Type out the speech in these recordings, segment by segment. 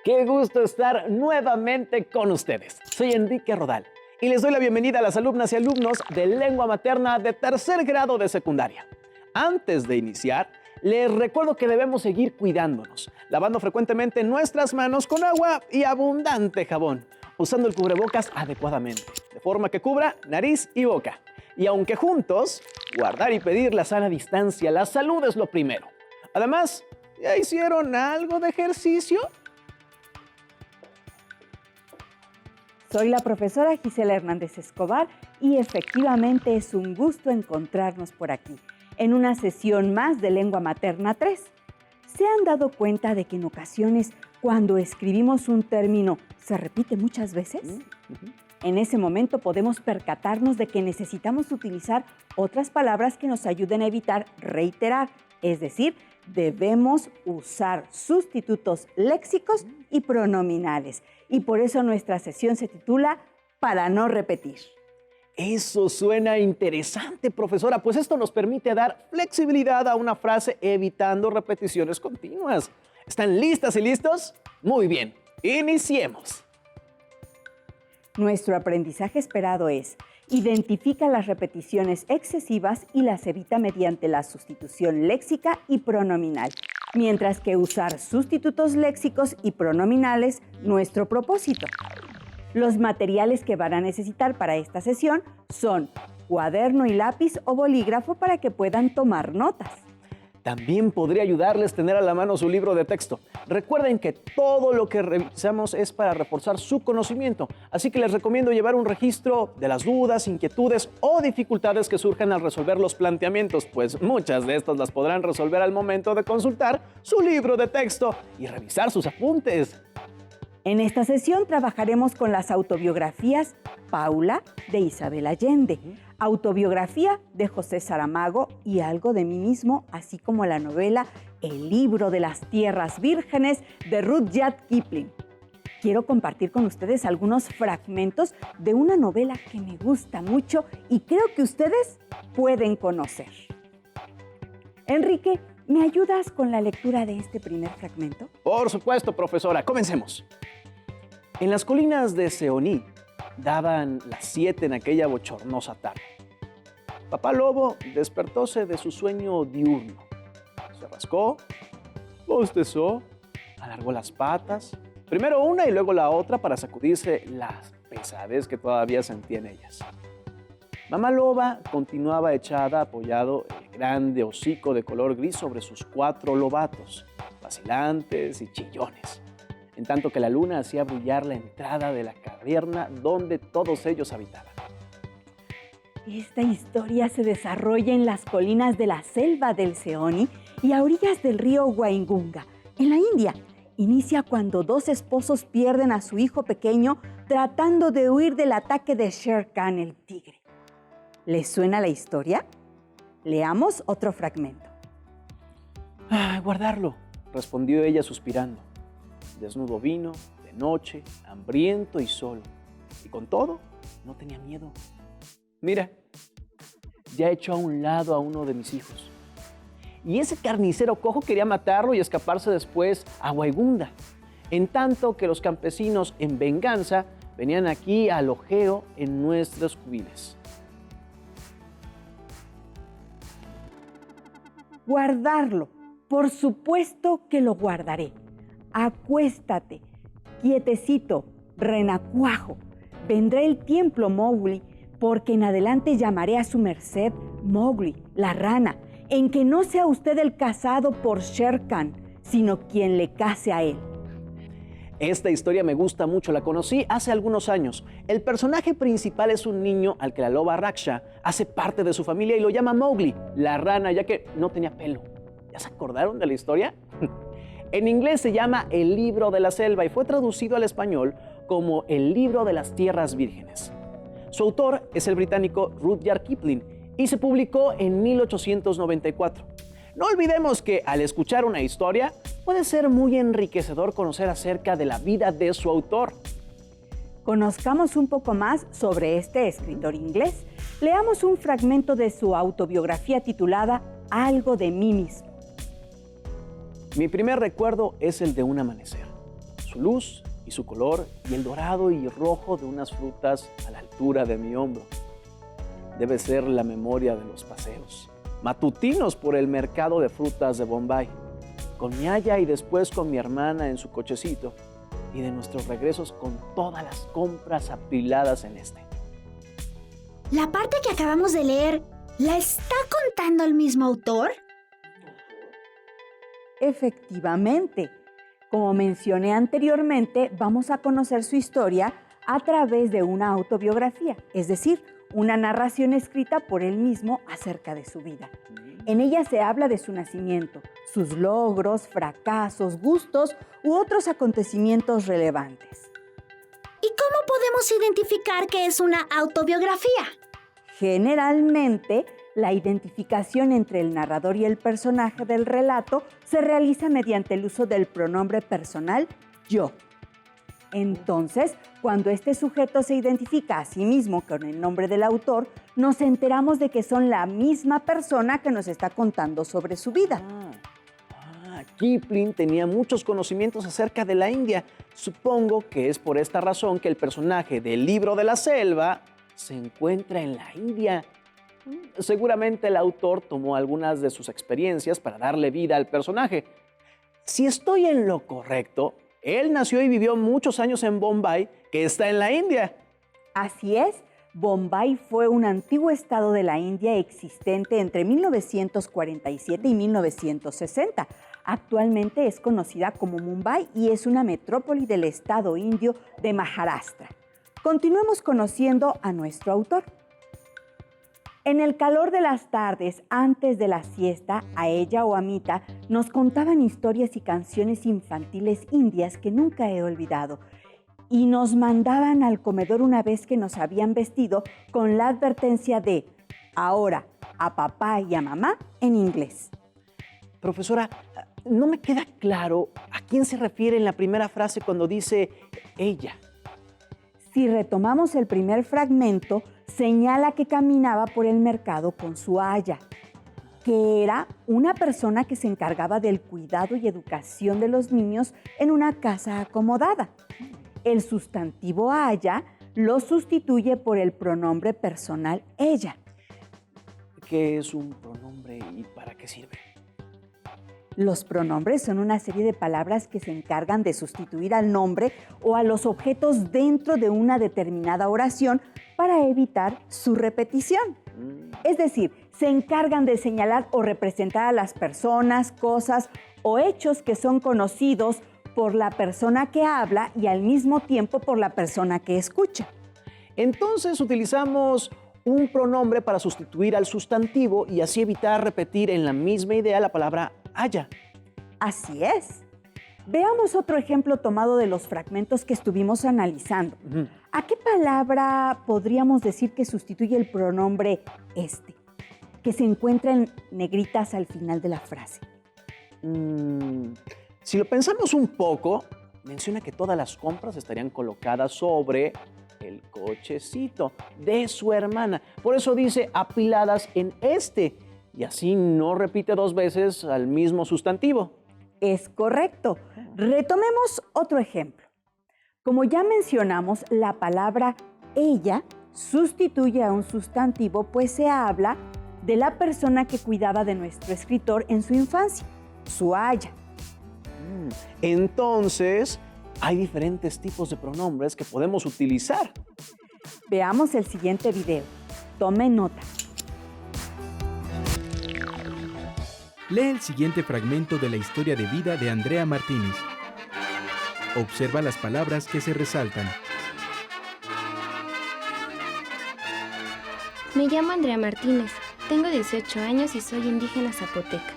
Qué gusto estar nuevamente con ustedes. Soy Enrique Rodal y les doy la bienvenida a las alumnas y alumnos de lengua materna de tercer grado de secundaria. Antes de iniciar, les recuerdo que debemos seguir cuidándonos, lavando frecuentemente nuestras manos con agua y abundante jabón, usando el cubrebocas adecuadamente, de forma que cubra nariz y boca. Y aunque juntos, guardar y pedir la sana distancia, la salud es lo primero. Además, ¿ya hicieron algo de ejercicio? Soy la profesora Gisela Hernández Escobar y efectivamente es un gusto encontrarnos por aquí, en una sesión más de Lengua Materna 3. ¿Se han dado cuenta de que en ocasiones, cuando escribimos un término, se repite muchas veces? En ese momento podemos percatarnos de que necesitamos utilizar otras palabras que nos ayuden a evitar reiterar, es decir, debemos usar sustitutos léxicos y pronominales. Y por eso nuestra sesión se titula Para no repetir. Eso suena interesante, profesora, pues esto nos permite dar flexibilidad a una frase evitando repeticiones continuas. ¿Están listas y listos? Muy bien, iniciemos. Nuestro aprendizaje esperado es: identifica las repeticiones excesivas y las evita mediante la sustitución léxica y pronominal, mientras que usar sustitutos léxicos y pronominales, nuestro propósito. Los materiales que van a necesitar para esta sesión son cuaderno y lápiz o bolígrafo para que puedan tomar notas. También podría ayudarles tener a la mano su libro de texto. Recuerden que todo lo que revisamos es para reforzar su conocimiento, así que les recomiendo llevar un registro de las dudas, inquietudes o dificultades que surjan al resolver los planteamientos, pues muchas de estas las podrán resolver al momento de consultar su libro de texto y revisar sus apuntes. En esta sesión trabajaremos con las autobiografías Paula, de Isabel Allende, autobiografía de José Saramago y Algo de mí mismo, así como la novela El libro de las tierras vírgenes de Rudyard Kipling. Quiero compartir con ustedes algunos fragmentos de una novela que me gusta mucho y creo que ustedes pueden conocer. Enrique, ¿me ayudas con la lectura de este primer fragmento? Por supuesto, profesora. Comencemos. En las colinas de Seoní daban las 7 en aquella bochornosa tarde. Papá Lobo despertóse de su sueño diurno. Se rascó, bostezó, alargó las patas, primero una y luego la otra para sacudirse las pesadez que todavía sentía en ellas. Mamá Loba continuaba echada apoyado el grande hocico de color gris sobre sus 4 lobatos, vacilantes y chillones, en tanto que la luna hacía brillar la entrada de la caverna donde todos ellos habitaban. Esta historia se desarrolla en las colinas de la selva del Seoni y a orillas del río Waingunga, en la India. Inicia cuando 2 esposos pierden a su hijo pequeño tratando de huir del ataque de Shere Khan, el tigre. ¿Les suena la historia? Leamos otro fragmento. Guardarlo, respondió ella suspirando. Desnudo vino, de noche, hambriento y solo. Y con todo, no tenía miedo. Mira, ya he hecho a un lado a uno de mis hijos. Y ese carnicero cojo quería matarlo y escaparse después a Waigunda. En tanto que los campesinos, en venganza, venían aquí al ojeo en nuestros cubiles. Guardarlo. Por supuesto que lo guardaré. Acuéstate, quietecito, renacuajo. Vendrá el tiempo, Mowgli, porque en adelante llamaré a su merced Mowgli, la rana, en que no sea usted el cazado por Shere Khan, sino quien le case a él. Esta historia me gusta mucho, la conocí hace algunos años. El personaje principal es un niño al que la loba Raksha hace parte de su familia y lo llama Mowgli, la rana, ya que no tenía pelo. ¿Ya se acordaron de la historia? En inglés se llama El libro de la selva y fue traducido al español como El libro de las tierras vírgenes. Su autor es el británico Rudyard Kipling y se publicó en 1894. No olvidemos que al escuchar una historia puede ser muy enriquecedor conocer acerca de la vida de su autor. Conozcamos un poco más sobre este escritor inglés. Leamos un fragmento de su autobiografía titulada Algo de mí mismo. Mi primer recuerdo es el de un amanecer. su luz y su color y el dorado y rojo de unas frutas a la altura de mi hombro. Debe ser la memoria de los paseos matutinos por el mercado de frutas de Bombay, con mi aya y después con mi hermana en su cochecito, y de nuestros regresos con todas las compras apiladas en este. La parte que acabamos de leer, ¿la está contando el mismo autor? Efectivamente. Como mencioné anteriormente, vamos a conocer su historia a través de una autobiografía, es decir, una narración escrita por él mismo acerca de su vida. En ella se habla de su nacimiento, sus logros, fracasos, gustos u otros acontecimientos relevantes. ¿Y cómo podemos identificar que es una autobiografía? Generalmente, la identificación entre el narrador y el personaje del relato se realiza mediante el uso del pronombre personal yo. Entonces, cuando este sujeto se identifica a sí mismo con el nombre del autor, nos enteramos de que son la misma persona que nos está contando sobre su vida. Kipling tenía muchos conocimientos acerca de la India. Supongo que es por esta razón que el personaje del Libro de la Selva se encuentra en la India. Seguramente el autor tomó algunas de sus experiencias para darle vida al personaje. Si estoy en lo correcto, él nació y vivió muchos años en Bombay, que está en la India. Así es, Bombay fue un antiguo estado de la India existente entre 1947 y 1960. Actualmente es conocida como Mumbai y es una metrópoli del estado indio de Maharashtra. Continuemos conociendo a nuestro autor. En el calor de las tardes, antes de la siesta, a ella o a Mita nos contaban historias y canciones infantiles indias que nunca he olvidado. Y nos mandaban al comedor una vez que nos habían vestido con la advertencia de ahora a papá y a mamá en inglés. Profesora, no me queda claro a quién se refiere en la primera frase cuando dice ella. Si retomamos el primer fragmento, señala que caminaba por el mercado con su aya, que era una persona que se encargaba del cuidado y educación de los niños en una casa acomodada. El sustantivo aya lo sustituye por el pronombre personal ella. ¿Qué es un pronombre y para qué sirve? Los pronombres son una serie de palabras que se encargan de sustituir al nombre o a los objetos dentro de una determinada oración para evitar su repetición. Es decir, se encargan de señalar o representar a las personas, cosas o hechos que son conocidos por la persona que habla y al mismo tiempo por la persona que escucha. Entonces utilizamos un pronombre para sustituir al sustantivo y así evitar repetir en la misma idea la palabra haya. Así es. Veamos otro ejemplo tomado de los fragmentos que estuvimos analizando. ¿A qué palabra podríamos decir que sustituye el pronombre este, que se encuentra en negritas al final de la frase? Si lo pensamos un poco, menciona que todas las compras estarían colocadas sobre el cochecito de su hermana. Por eso dice apiladas en este, y así no repite dos veces al mismo sustantivo. Es correcto. Retomemos otro ejemplo. Como ya mencionamos, la palabra ella sustituye a un sustantivo, pues se habla de la persona que cuidaba de nuestro escritor en su infancia, su aya. Entonces, hay diferentes tipos de pronombres que podemos utilizar. Veamos el siguiente video. Tome nota. Lee el siguiente fragmento de la historia de vida de Andrea Martínez. Observa las palabras que se resaltan. Me llamo Andrea Martínez, tengo 18 años y soy indígena zapoteca.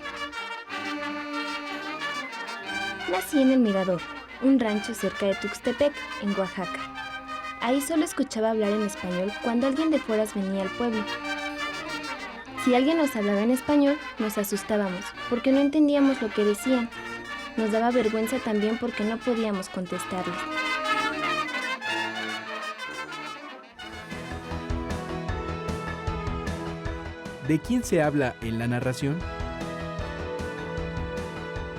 Nací en El Mirador, un rancho cerca de Tuxtepec, en Oaxaca. Ahí solo escuchaba hablar en español cuando alguien de fuera venía al pueblo. Si alguien nos hablaba en español, nos asustábamos, porque no entendíamos lo que decían. Nos daba vergüenza también porque no podíamos contestarles. ¿De quién se habla en la narración?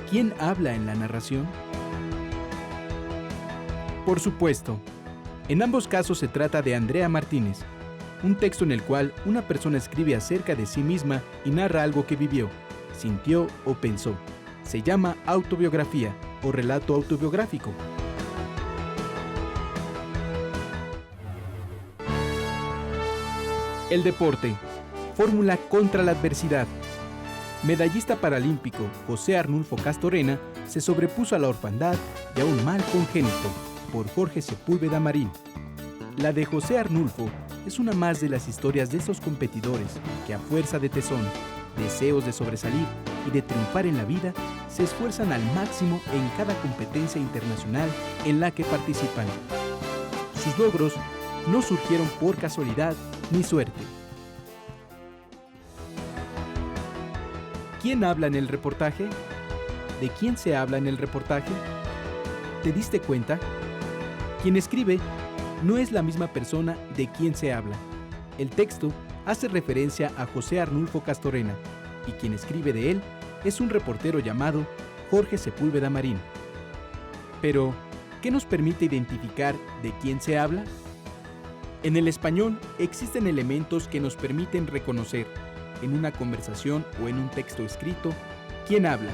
¿Quién habla en la narración? Por supuesto. En ambos casos se trata de Andrea Martínez, un texto en el cual una persona escribe acerca de sí misma y narra algo que vivió, sintió o pensó. Se llama autobiografía o relato autobiográfico. El deporte. Fórmula contra la adversidad. Medallista paralímpico José Arnulfo Castorena se sobrepuso a la orfandad y a un mal congénito, por Jorge Sepúlveda Marín. La de José Arnulfo es una más de las historias de esos competidores que a fuerza de tesón, deseos de sobresalir y de triunfar en la vida, se esfuerzan al máximo en cada competencia internacional en la que participan. Sus logros no surgieron por casualidad ni suerte. ¿Quién habla en el reportaje? ¿De quién se habla en el reportaje? ¿Te diste cuenta? Quien escribe no es la misma persona de quien se habla. El texto hace referencia a José Arnulfo Castorena y quien escribe de él es un reportero llamado Jorge Sepúlveda Marín. Pero, ¿qué nos permite identificar de quién se habla? En el español existen elementos que nos permiten reconocer, en una conversación o en un texto escrito, quién habla,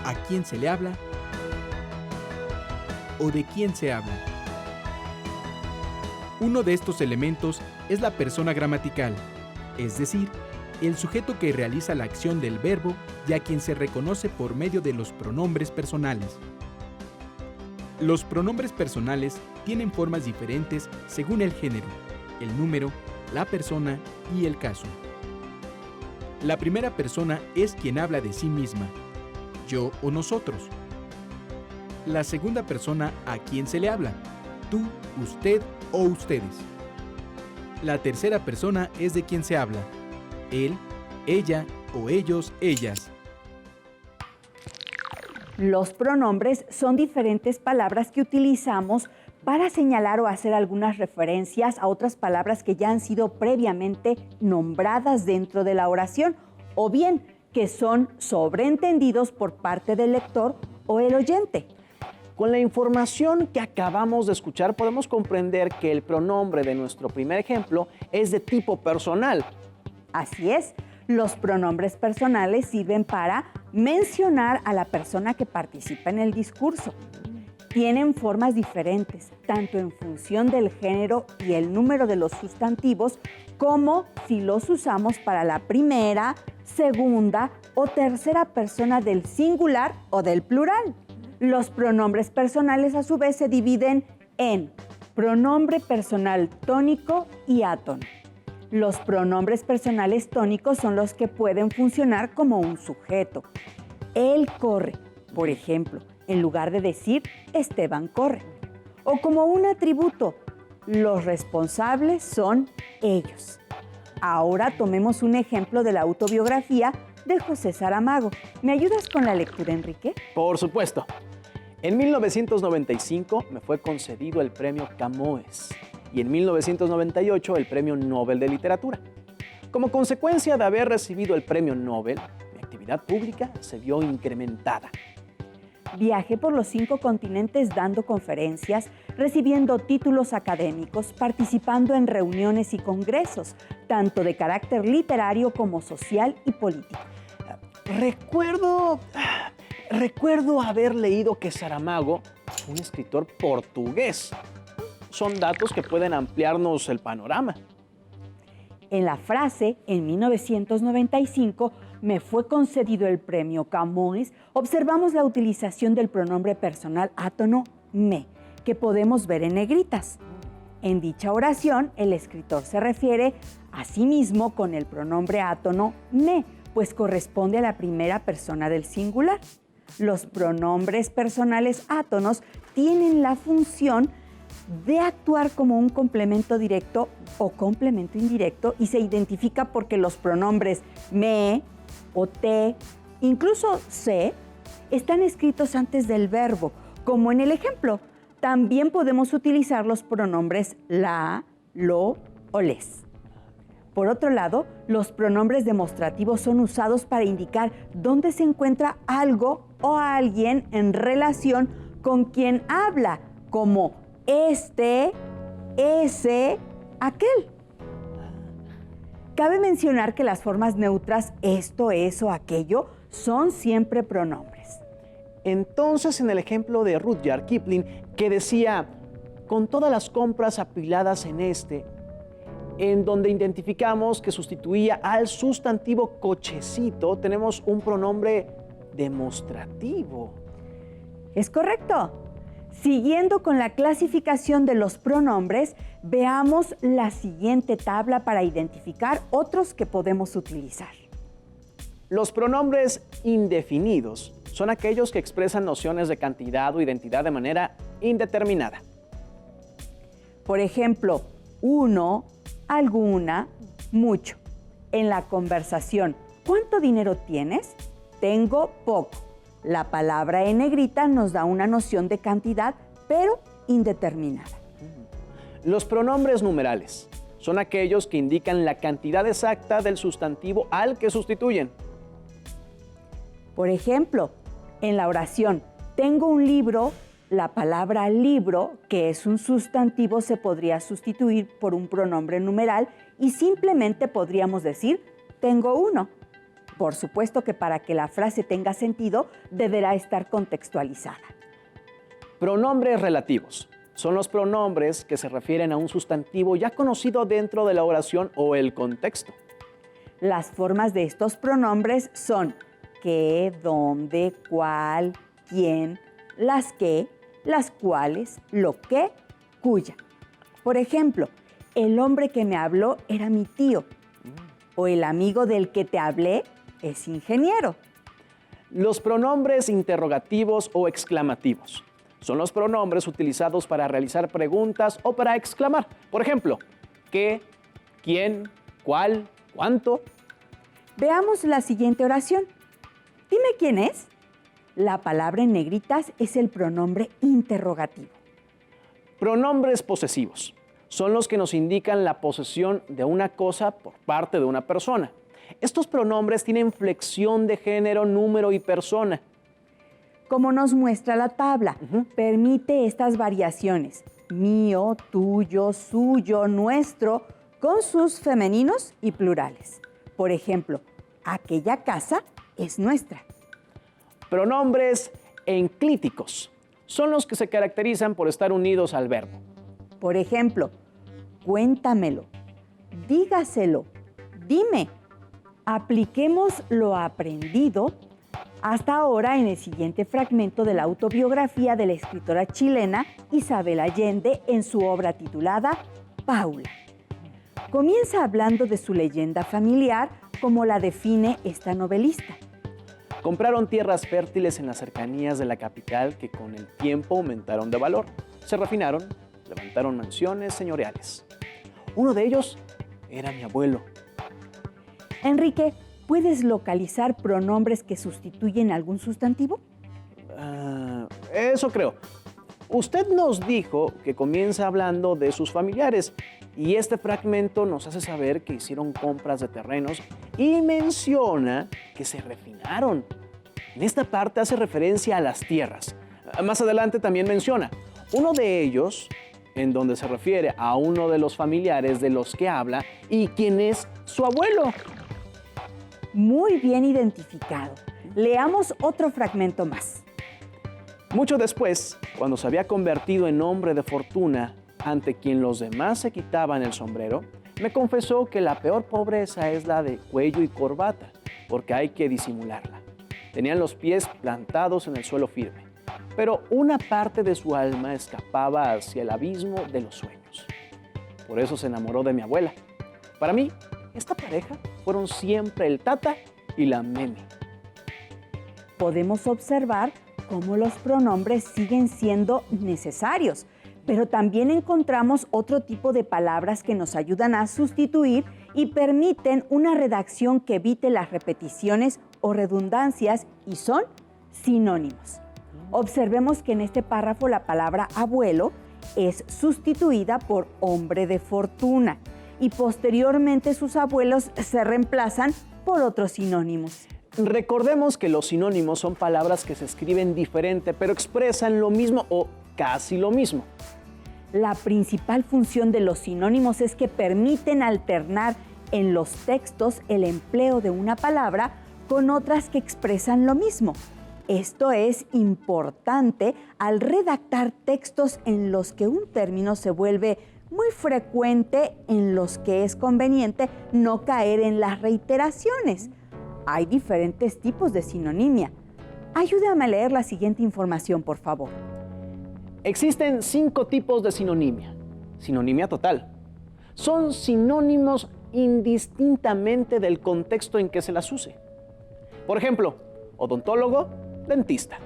a quién se le habla o de quién se habla. Uno de estos elementos es la persona gramatical, es decir, el sujeto que realiza la acción del verbo y a quien se reconoce por medio de los pronombres personales. Los pronombres personales tienen formas diferentes según el género, el número, la persona y el caso. La primera persona es quien habla de sí misma, yo o nosotros. La segunda persona a quien se le habla, tú, usted o ustedes. La tercera persona es de quien se habla, él, ella o ellos, ellas. Los pronombres son diferentes palabras que utilizamos para señalar o hacer algunas referencias a otras palabras que ya han sido previamente nombradas dentro de la oración, o bien que son sobreentendidos por parte del lector o el oyente. Con la información que acabamos de escuchar, podemos comprender que el pronombre de nuestro primer ejemplo es de tipo personal. Así es, los pronombres personales sirven para mencionar a la persona que participa en el discurso. Tienen formas diferentes, tanto en función del género y el número de los sustantivos, como si los usamos para la primera, segunda o tercera persona del singular o del plural. Los pronombres personales, a su vez, se dividen en pronombre personal tónico y átono. Los pronombres personales tónicos son los que pueden funcionar como un sujeto. Él corre, por ejemplo, en lugar de decir Esteban corre. O como un atributo, los responsables son ellos. Ahora tomemos un ejemplo de la autobiografía de José Saramago. ¿Me ayudas con la lectura, Enrique? Por supuesto. En 1995 me fue concedido el premio Camões y en 1998 el premio Nobel de Literatura. Como consecuencia de haber recibido el premio Nobel, mi actividad pública se vio incrementada. Viajé por los 5 continentes dando conferencias, recibiendo títulos académicos, participando en reuniones y congresos, tanto de carácter literario como social y político. Recuerdo haber leído que Saramago fue un escritor portugués. Son datos que pueden ampliarnos el panorama. En la frase, en 1995, me fue concedido el premio Camões, observamos la utilización del pronombre personal átono me, que podemos ver en negritas. En dicha oración, el escritor se refiere a sí mismo con el pronombre átono me, pues corresponde a la primera persona del singular. Los pronombres personales átonos tienen la función de actuar como un complemento directo o complemento indirecto y se identifica porque los pronombres me o te, incluso se, están escritos antes del verbo, como en el ejemplo. También podemos utilizar los pronombres la, lo o les. Por otro lado, los pronombres demostrativos son usados para indicar dónde se encuentra algo o alguien en relación con quien habla, como este, ese, aquel. Cabe mencionar que las formas neutras esto, eso, aquello son siempre pronombres. Entonces, en el ejemplo de Rudyard Kipling, que decía, con todas las compras apiladas en este, en donde identificamos que sustituía al sustantivo cochecito, tenemos un pronombre demostrativo. Es correcto. Siguiendo con la clasificación de los pronombres, veamos la siguiente tabla para identificar otros que podemos utilizar. Los pronombres indefinidos son aquellos que expresan nociones de cantidad o identidad de manera indeterminada. Por ejemplo, uno, alguna, mucho. En la conversación, ¿cuánto dinero tienes? Tengo poco. La palabra en negrita nos da una noción de cantidad, pero indeterminada. Los pronombres numerales son aquellos que indican la cantidad exacta del sustantivo al que sustituyen. Por ejemplo, en la oración, tengo un libro, la palabra libro, que es un sustantivo, se podría sustituir por un pronombre numeral y simplemente podríamos decir, tengo uno. Por supuesto que para que la frase tenga sentido, deberá estar contextualizada. Pronombres relativos son los pronombres que se refieren a un sustantivo ya conocido dentro de la oración o el contexto. Las formas de estos pronombres son qué, dónde, cuál, quién, las que, las cuales, lo que, cuya. Por ejemplo, el hombre que me habló era mi tío, o el amigo del que te hablé es ingeniero. Los pronombres interrogativos o exclamativos son los pronombres utilizados para realizar preguntas o para exclamar. Por ejemplo, ¿qué? ¿Quién? ¿Cuál? ¿Cuánto? Veamos la siguiente oración. Dime quién es. La palabra en negritas es el pronombre interrogativo. Pronombres posesivos son los que nos indican la posesión de una cosa por parte de una persona. Estos pronombres tienen flexión de género, número y persona. Como nos muestra la tabla, permite estas variaciones: mío, tuyo, suyo, nuestro, con sus femeninos y plurales. Por ejemplo, aquella casa es nuestra. Pronombres enclíticos son los que se caracterizan por estar unidos al verbo. Por ejemplo, cuéntamelo, dígaselo, dime. Apliquemos lo aprendido hasta ahora en el siguiente fragmento de la autobiografía de la escritora chilena Isabel Allende en su obra titulada Paula. Comienza hablando de su leyenda familiar, como la define esta novelista. Compraron tierras fértiles en las cercanías de la capital que con el tiempo aumentaron de valor. Se refinaron, levantaron mansiones señoriales. Uno de ellos era mi abuelo. Enrique, ¿puedes localizar pronombres que sustituyen algún sustantivo? Eso creo. Usted nos dijo que comienza hablando de sus familiares y este fragmento nos hace saber que hicieron compras de terrenos y menciona que se refinaron. En esta parte hace referencia a las tierras. Más adelante también menciona uno de ellos, en donde se refiere a uno de los familiares de los que habla y quien es su abuelo. Muy bien identificado. Leamos otro fragmento más. Mucho después, cuando se había convertido en hombre de fortuna ante quien los demás se quitaban el sombrero, me confesó que la peor pobreza es la de cuello y corbata, porque hay que disimularla. Tenían los pies plantados en el suelo firme, pero una parte de su alma escapaba hacia el abismo de los sueños. Por eso se enamoró de mi abuela. Para mí, esta pareja fueron siempre el tata y la meme. Podemos observar cómo los pronombres siguen siendo necesarios, pero también encontramos otro tipo de palabras que nos ayudan a sustituir y permiten una redacción que evite las repeticiones o redundancias y son sinónimos. Observemos que en este párrafo la palabra abuelo es sustituida por hombre de fortuna y posteriormente sus abuelos se reemplazan por otros sinónimos. Recordemos que los sinónimos son palabras que se escriben diferente, pero expresan lo mismo o casi lo mismo. La principal función de los sinónimos es que permiten alternar en los textos el empleo de una palabra con otras que expresan lo mismo. Esto es importante al redactar textos en los que un término se vuelve muy frecuente, en los que es conveniente no caer en las reiteraciones. Hay diferentes tipos de sinonimia. Ayúdame a leer la siguiente información, por favor. Existen 5 tipos de sinonimia. Sinonimia total. Son sinónimos indistintamente del contexto en que se las use. Por ejemplo, odontólogo, dentista.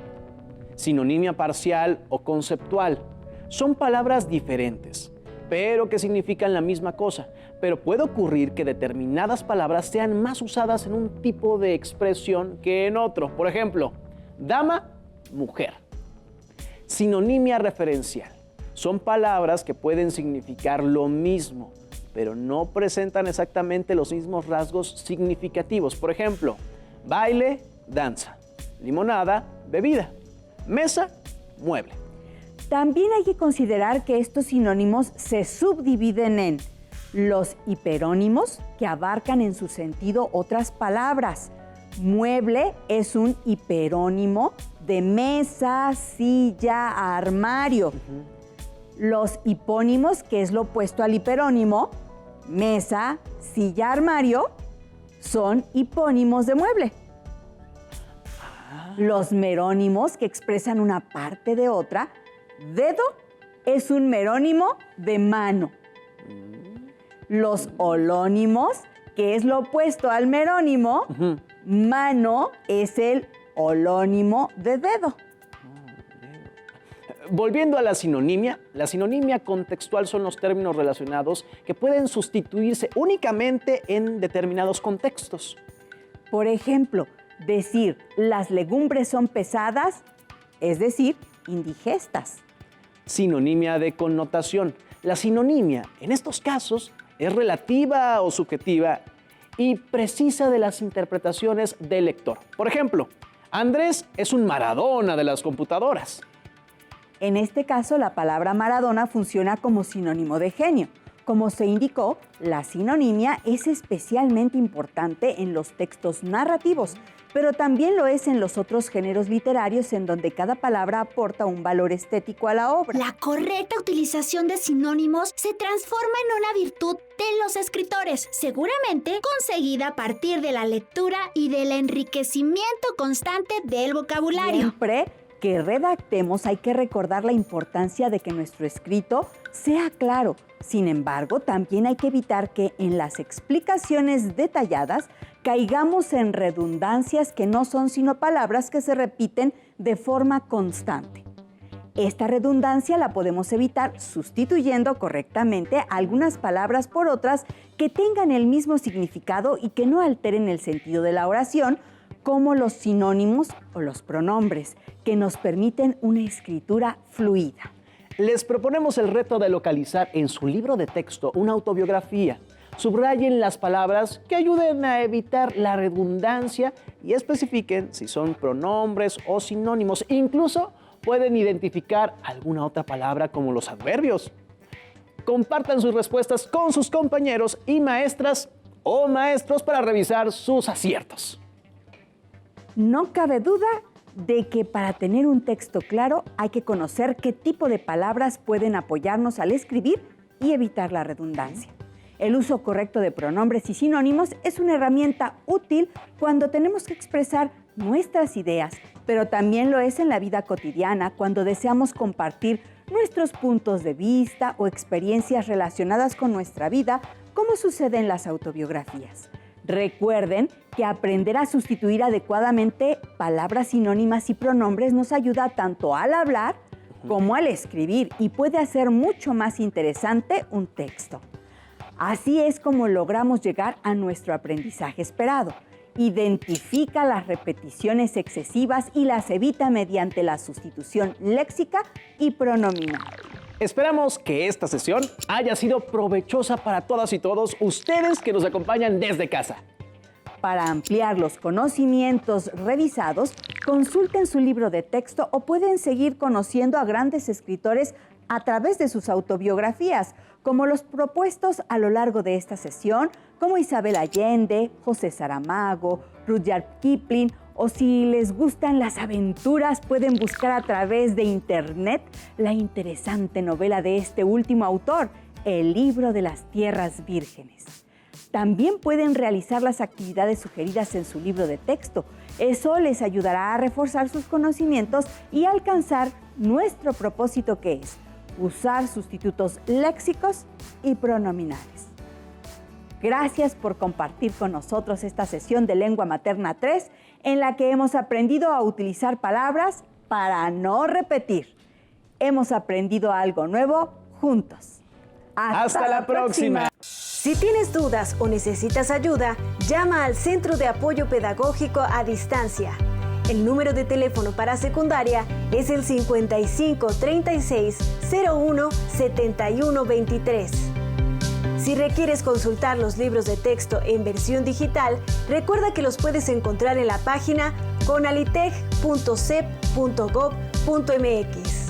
Sinonimia parcial o conceptual. Son palabras diferentes, pero que significan la misma cosa. Pero puede ocurrir que determinadas palabras sean más usadas en un tipo de expresión que en otro. Por ejemplo, dama, mujer. Sinonimia referencial. Son palabras que pueden significar lo mismo, pero no presentan exactamente los mismos rasgos significativos. Por ejemplo, baile, danza. Limonada, bebida. Mesa, mueble. También hay que considerar que estos sinónimos se subdividen en los hiperónimos, que abarcan en su sentido otras palabras. Mueble es un hiperónimo de mesa, silla, armario. Los hipónimos, que es lo opuesto al hiperónimo, mesa, silla, armario, son hipónimos de mueble. Los merónimos, que expresan una parte de otra, dedo es un merónimo de mano. Los holónimos, que es lo opuesto al merónimo, mano es el holónimo de dedo. Volviendo a la sinonimia contextual son los términos relacionados que pueden sustituirse únicamente en determinados contextos. Por ejemplo, decir las legumbres son pesadas, es decir, indigestas. Sinonimia de connotación. La sinonimia, en estos casos, es relativa o subjetiva y precisa de las interpretaciones del lector. Por ejemplo, Andrés es un Maradona de las computadoras. En este caso, la palabra Maradona funciona como sinónimo de genio. Como se indicó, la sinonimia es especialmente importante en los textos narrativos, pero también lo es en los otros géneros literarios en donde cada palabra aporta un valor estético a la obra. La correcta utilización de sinónimos se transforma en una virtud de los escritores, seguramente conseguida a partir de la lectura y del enriquecimiento constante del vocabulario. Siempre que redactemos hay que recordar la importancia de que nuestro escrito sea claro. Sin embargo, también hay que evitar que en las explicaciones detalladas caigamos en redundancias que no son sino palabras que se repiten de forma constante. Esta redundancia la podemos evitar sustituyendo correctamente algunas palabras por otras que tengan el mismo significado y que no alteren el sentido de la oración, como los sinónimos o los pronombres, que nos permiten una escritura fluida. Les proponemos el reto de localizar en su libro de texto una autobiografía. Subrayen las palabras que ayuden a evitar la redundancia y especifiquen si son pronombres o sinónimos. Incluso pueden identificar alguna otra palabra como los adverbios. Compartan sus respuestas con sus compañeros y maestras o maestros para revisar sus aciertos. No cabe duda de que para tener un texto claro hay que conocer qué tipo de palabras pueden apoyarnos al escribir y evitar la redundancia. El uso correcto de pronombres y sinónimos es una herramienta útil cuando tenemos que expresar nuestras ideas, pero también lo es en la vida cotidiana cuando deseamos compartir nuestros puntos de vista o experiencias relacionadas con nuestra vida, como sucede en las autobiografías. Recuerden que aprender a sustituir adecuadamente palabras sinónimas y pronombres nos ayuda tanto al hablar como al escribir y puede hacer mucho más interesante un texto. Así es como logramos llegar a nuestro aprendizaje esperado. Identifica las repeticiones excesivas y las evita mediante la sustitución léxica y pronominal. Esperamos que esta sesión haya sido provechosa para todas y todos ustedes que nos acompañan desde casa. Para ampliar los conocimientos revisados, consulten su libro de texto o pueden seguir conociendo a grandes escritores a través de sus autobiografías, como los propuestos a lo largo de esta sesión, como Isabel Allende, José Saramago, Rudyard Kipling, o si les gustan las aventuras, pueden buscar a través de internet la interesante novela de este último autor, El libro de las tierras vírgenes. También pueden realizar las actividades sugeridas en su libro de texto. Eso les ayudará a reforzar sus conocimientos y alcanzar nuestro propósito, que es usar sustitutos léxicos y pronominales. Gracias por compartir con nosotros esta sesión de Lengua Materna 3, en la que hemos aprendido a utilizar palabras para no repetir. Hemos aprendido algo nuevo juntos. ¡Hasta la próxima! Si tienes dudas o necesitas ayuda, llama al Centro de Apoyo Pedagógico a Distancia. El número de teléfono para secundaria es el 55 36 01 71 23. Si requieres consultar los libros de texto en versión digital, recuerda que los puedes encontrar en la página conalitech.cep.gov.mx.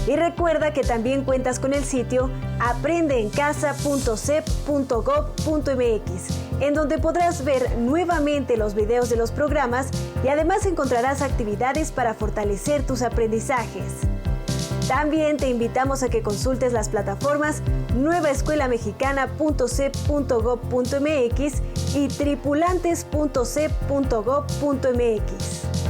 Y recuerda que también cuentas con el sitio aprendeencasa.cep.gov.mx, en donde podrás ver nuevamente los videos de los programas y además encontrarás actividades para fortalecer tus aprendizajes. También te invitamos a que consultes las plataformas nuevaescuelamexicana.cep.gov.mx y tripulantes.cep.gov.mx.